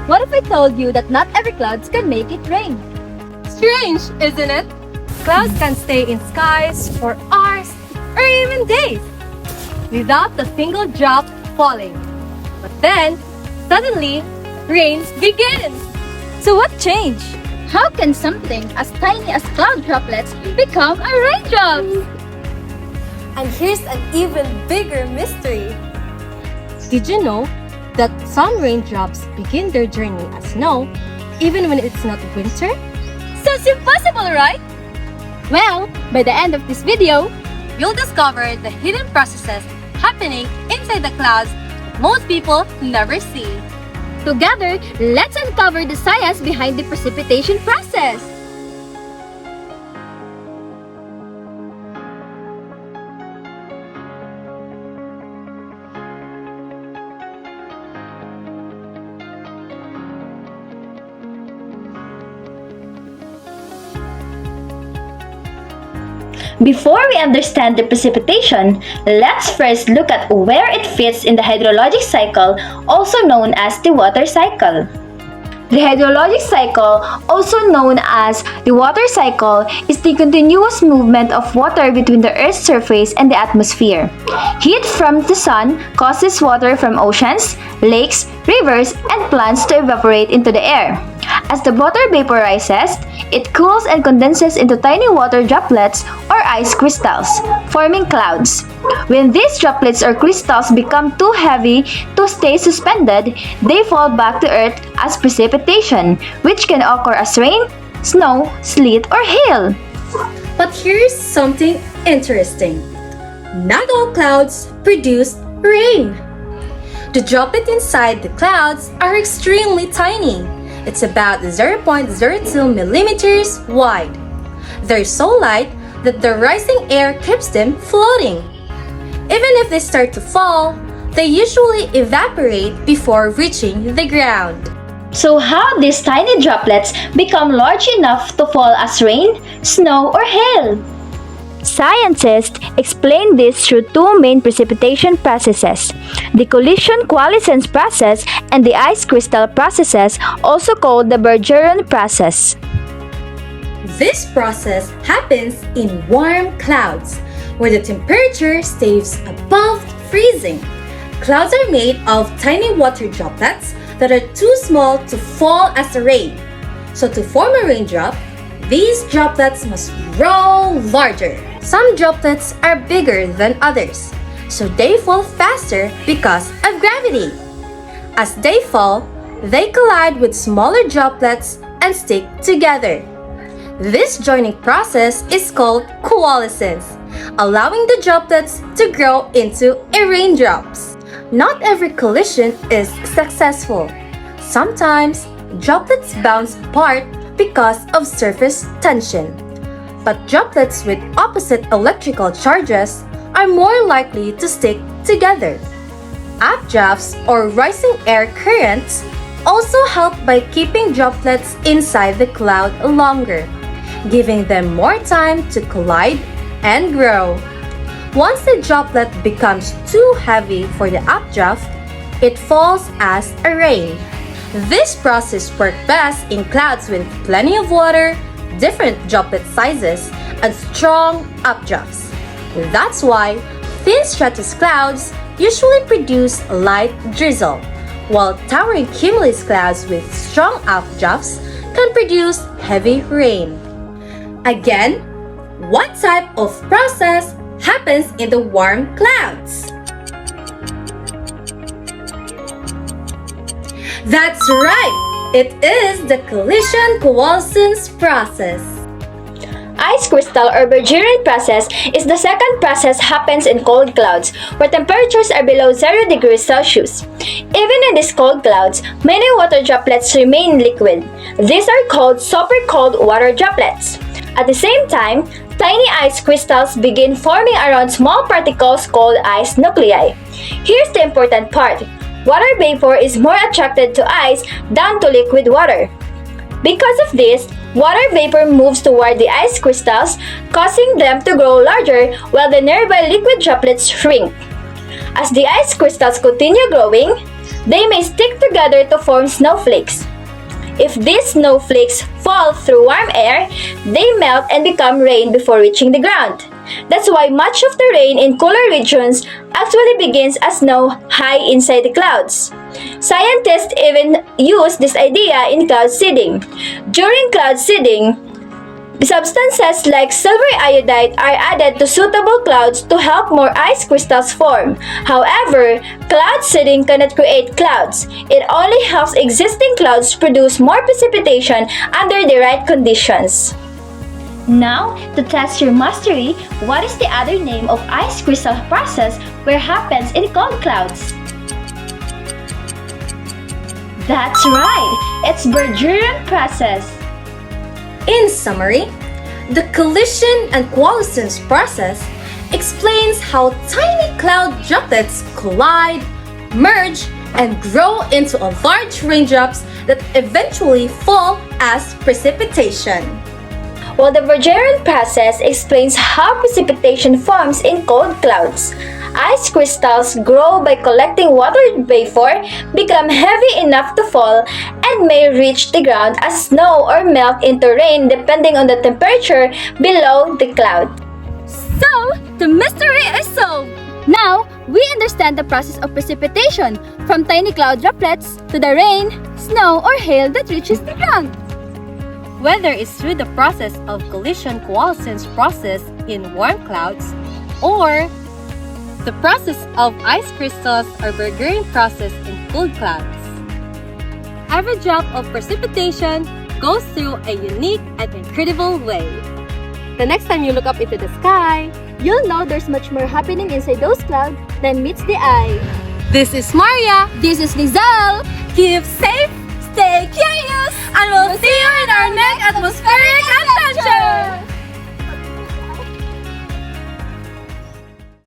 What if I told you that not every clouds can make it rain? Strange, isn't it? Clouds can stay in skies for hours or even days without a single drop falling. But then, suddenly, rain begins. So what changed? How can something as tiny as cloud droplets become a raindrop? And here's an even bigger mystery. Did you know that some raindrops begin their journey as snow even when it's not winter? Sounds impossible, right? Well, by the end of this video, You'll discover the hidden processes happening inside the clouds most people never see. together, let's uncover the science behind the precipitation process. Before we understand the precipitation, let's first look at where it fits in the hydrologic cycle, also known as the water cycle. The hydrologic cycle, also known as the water cycle, is the continuous movement of water between the Earth's surface and the atmosphere. Heat from the sun causes water from oceans, lakes, rivers, and plants to evaporate into the air. As the water vaporizes, it cools and condenses into tiny water droplets or ice crystals, forming clouds. When these droplets or crystals become too heavy to stay suspended, they fall back to Earth as precipitation, which can occur as rain, snow, sleet, or hail. But here's something interesting. Not all clouds produce rain. The droplets inside the clouds are extremely tiny. It's about 0.02 millimeters wide. They're so light that the rising air keeps them floating. Even if they start to fall, they usually evaporate before reaching the ground. So how these tiny droplets become large enough to fall as rain, snow, or hail? Scientists explain this through two main precipitation processes, the collision-coalescence process and the ice crystal processes, also called the Bergeron process. This process happens in warm clouds, where the temperature stays above freezing. Clouds are made of tiny water droplets that are too small to fall as rain. So to form a raindrop, these droplets must grow larger. Some droplets are bigger than others, so they fall faster because of gravity. As they fall, they collide with smaller droplets and stick together. This joining process is called coalescence, allowing the droplets to grow into raindrops. Not every collision is successful. Sometimes, droplets bounce apart because of surface tension. But droplets with opposite electrical charges are more likely to stick together. Updrafts or rising air currents also help by keeping droplets inside the cloud longer, giving them more time to collide and grow. Once the droplet becomes too heavy for the updraft, it falls as a rain. This process works best in clouds with plenty of water, different droplet sizes, and strong updrafts. That's why thin stratus clouds usually produce light drizzle, while towering cumulus clouds with strong updrafts can produce heavy rain. Again, what type of process happens in the warm clouds? That's right! It is the collision-coalescence process. Ice crystal or Bergeron process is the second process happens in cold clouds where temperatures are below 0 degrees Celsius. Even in these cold clouds, many water droplets remain liquid. These are called super cold water droplets. At the same time, tiny ice crystals begin forming around small particles called ice nuclei. Here's the important part. Water vapor is more attracted to ice than to liquid water. Because of this, water vapor moves toward the ice crystals, causing them to grow larger while the nearby liquid droplets shrink. As the ice crystals continue growing, they may stick gather to form snowflakes. If these snowflakes fall through warm air, they melt and become rain before reaching the ground. That's why much of the rain in cooler regions actually begins as snow high inside the clouds. Scientists even use this idea in cloud seeding. During cloud seeding, substances like silver iodide are added to suitable clouds to help more ice crystals form. However, cloud seeding cannot create clouds. It only helps existing clouds produce more precipitation under the right conditions. Now, to test your mastery, what is the other name of ice crystal process where happens in cold clouds? That's right, it's Bergerian process. In summary, the collision and coalescence process explains how tiny cloud droplets collide, merge, and grow into a large raindrops that eventually fall as precipitation. While the Bergerian process explains how precipitation forms in cold clouds. Ice crystals grow by collecting water vapor, become heavy enough to fall, and may reach the ground as snow or melt into rain depending on the temperature below the cloud. So, the mystery is solved! Now, we understand the process of precipitation, from tiny cloud droplets to the rain, snow, or hail that reaches the ground. Whether it's through the process of collision-coalescence process in warm clouds or the process of ice crystals or Bergerian process in cold clouds. Every drop of precipitation goes through a unique and incredible way. The next time you look up into the sky, You'll know there's much more happening inside those clouds than meets the eye. this is Maria. This is Liezel. Keep safe